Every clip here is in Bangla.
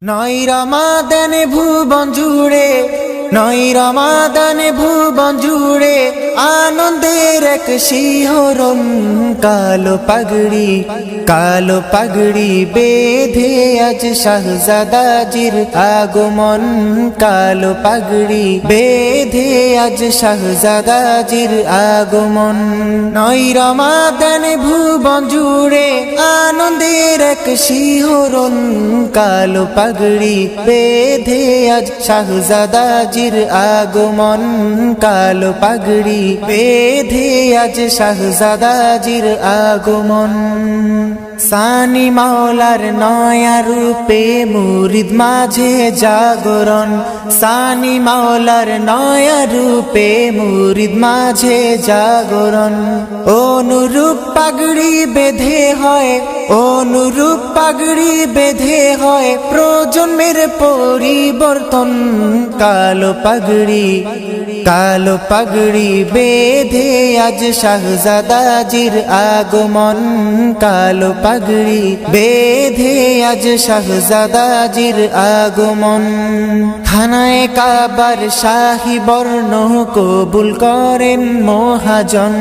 নয় রমাদান ভুবন জুড়ে, নয় রমাদান ভুবন জুড়ে আনন্দের এক শিহরণ। কালো পাগড়ি বেঁধে আজ শাহজাদাজির আগমন। কালো পাগড়ি বেঁধে আজ শাহজাদাজির আগমন। নয় রমাদান ভুবন জুড়ে আনন্দের এক শিহরণ। কালো পাগড়ি বেঁধে আজ শাহজাদাজির আগমন। কালো পাগড়ি বেঁধে আজ শাহজাদাজির আগমন। সানি মাওলার নয়া রূপে মুরিদ মাঝে জাগরণ। সানি মাওলার নয়া রূপে মুরিদ মাঝে জাগরণ। অনুরূপ পাগড়ি বেঁধে হয়, অনুরূপ পাগড়ি বেঁধে হয় প্রজন্মের পরিবর্তন। কালো পাগড়ি বেঁধে আজ শাহজাদাজির আগমন। কালো পাগড়ি বেঁধে আজ শাহজাদাজির আগমন। খানায়ে কাবার শাহী বর্ণ কবুল করেন মহাজন।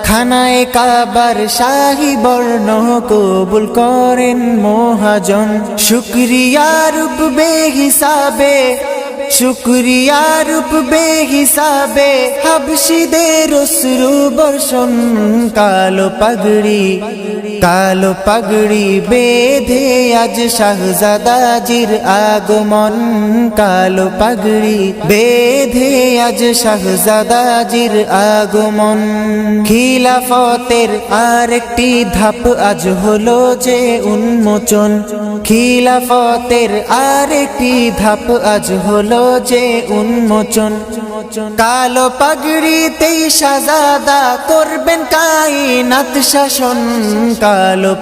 খানায়ে কাবার শাহী বর্ণ কবুল করেন মহাজন। শুকরিয়া রূপ বেহিসাবে, শুকরিয়া রূপ বেহিসাবে হাবশীদের অশ্রু বর্ষণ। কালো পাগড়ি বেঁধে আজ শাহজাদাজির আগমন। কালো পাগড়ি বেঁধে আজ শাহজাদাজির আগমন। খিলাফতের আরেকটি ধাপ আজ হলো যে উন্মোচন। খিলাফতের আরেকটি ধাপ আজ হলো যে উন্মোচন। কালো পাগড়িতেই শাহজাদা করবেন কায়নাত শাসন। কালো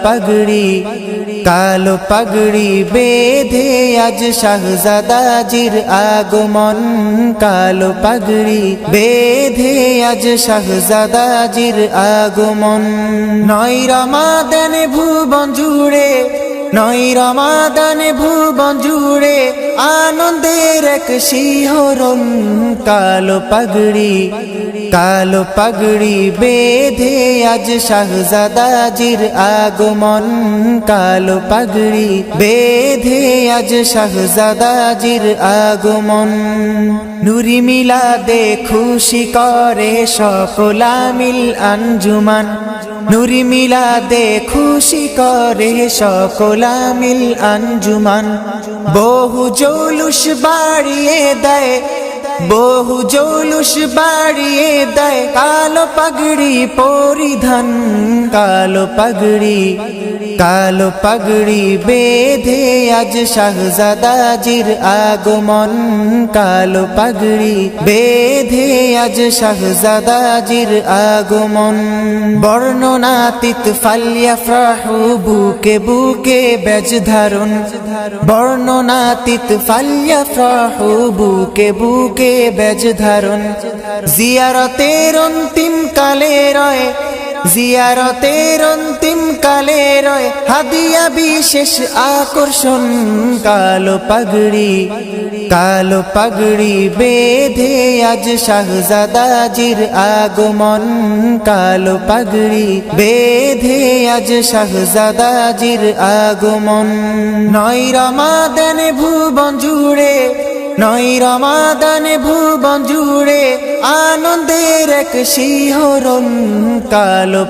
পাগড়ি বেঁধে আজ শাহজাদাজির আগমন। কালো পাগড়ি বেঁধে আজ শাহজাদাজির আগমন। নয় রমাদান ভুবন জুড়ে, নয় রমাদান ভুবন জুড়ে আনন্দের এক শিহরণ। কালো পাগড়ি বেঁধে আজ শাহজাদাজির আগমন। কালো পাগড়ি বেঁধে আজ শাহজাদাজির আগমন। নুরি মিলাদে খুশি করে সকল আমিল আঞ্জুমান। নুরি মিলাদে খুশি করে সকল আমিল আঞ্জুমান। বহু জৌলুস বাড়িয়ে দেয়, বহু জৌলুস বাড়িয়ে দেয় কালো পাগড়ি পরিধান। কালো পাগড়ি বেঁধে আজ শাহজাদাজির আগমন। কালো পাগড়ি বেঁধে আজ শাহজাদাজির আগমন। বর্ণনাতীত ফালইয়াফরাহু বুকে বুকে বেজ ধারণ। বর্ণনাতীত ফালইয়াফরাহু বুকে বুকে বেজ ধারণ। জিয়ারতের অন্তিম কালে রয়, জিয়ারতের অন্তিম কালে রয় হাদিয়া বিশেষ আকর্ষণ। কালো পাগড়ি বেঁধে আজ শাহজাদাজির আগমন। কালো পাগড়ি বেঁধে আজ শাহজাদাজির আগমন। নয় রমাদান ভুবন জুড়ে, নয় রমাদান ভুবন জুড়ে আনন্দের এক শিহরণ। কালো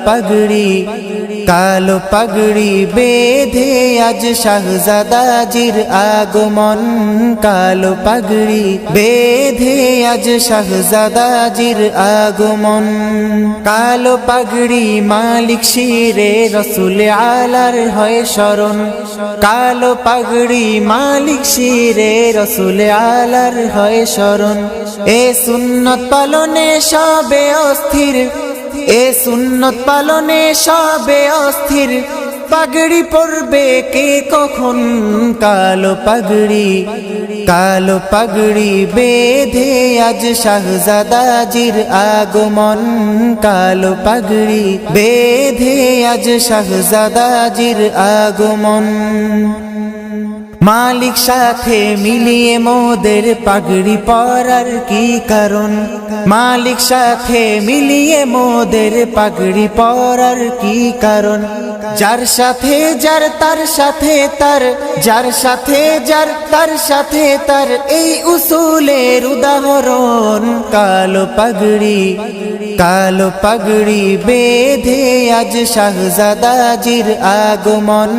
পাগড়ি বেঁধে আজ শাহজাদাজির আগমন। কালো পাগড়ি বেঁধে আজ শাহজাদাজির আগমন। কালো পাগড়ি মালিক শিরে রসুল আলার হয় শরণ। কালো পাগড়ি মালিক শিরে রসুল আলার হয় শরণ। এ সুন্নত পালনে সবে অস্থির, এ সুন্নত পালনে সবে অস্থির। পাগড়ি পরবে কে কখন। কালো পাগড়ি বেঁধে আজ শাহজাদাজির আগমন। কালো পাগড়ি বেঁধে আজ শাহজাদাজির আগমন। মালিক সাথে মিলিয়ে মোদের পাগড়ি পরার কি কারণ? মালিক সাথে মিলিয়ে মোদের পাগড়ি পরার কি কারণ? যার সাথে যার তার সাথে তার, যার সাথে যার তার সাথে তার, এই উসুলের উদাহরণ। কালো পাগড়ি, কালো পাগড়ি বেঁধে আজ শাহজাদাজির আগমন।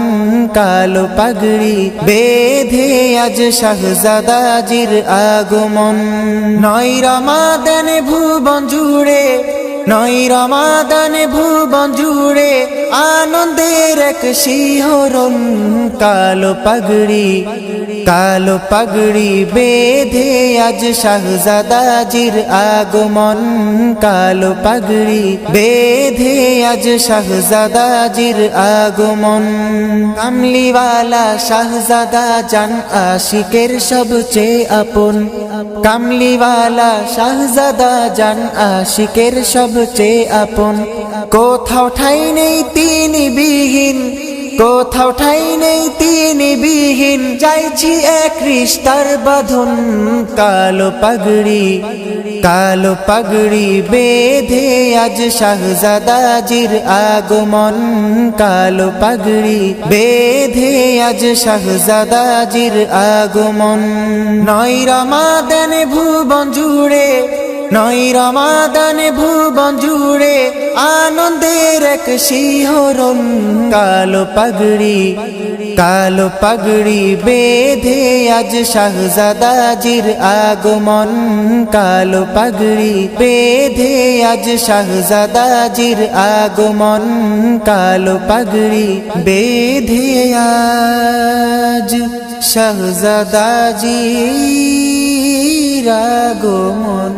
কালো পাগড়ি বেঁধে আজ শাহজাদাজির আগমন। নয় রমাদান ভুবন জুড়ে, নয় রমাদান ভুবন জুড়ে আনন্দের এক শিহরণ। কালো পাগড়ি, কালো পাগড়ি বেঁধে আজ শাহজাদাজির আগমন। কালো পাগড়ি বেঁধে আজ শাহজাদাজির আগমন। কামলিওয়ালা শাহজাদা জান আশিকের সবচেয়ে আপন। কামলিওয়ালা শাহজাদা জান আশিকের সবচেয়ে আপন। কোথাও ঠাই নেই তিনি বিহীন, কোথাও ঠাই নেই তিনি বিহীন, চাইছি এক রিশতার বাঁধন। কালো পাগড়ি, কালো পাগড়ি বেঁধে আজ শাহজাদাজির আগমন। কালো পাগড়ি বেঁধে আজ শাহজাদাজির আগমন। নয় রমাদান ভুবন জুড়ে, নয় রমাদান ভুবন জুড়ে আনন্দের এক শিহরণ। কালো পাগড়ি, কালো পাগড়ি বেঁধে আজ শাহজাদাজির আগমন। কালো পাগড়ি বেঁধে আজ শাহজাদাজির আগমন। কালো পাগড়ি বেঁধে আজ শাহজাদাজির আগমন।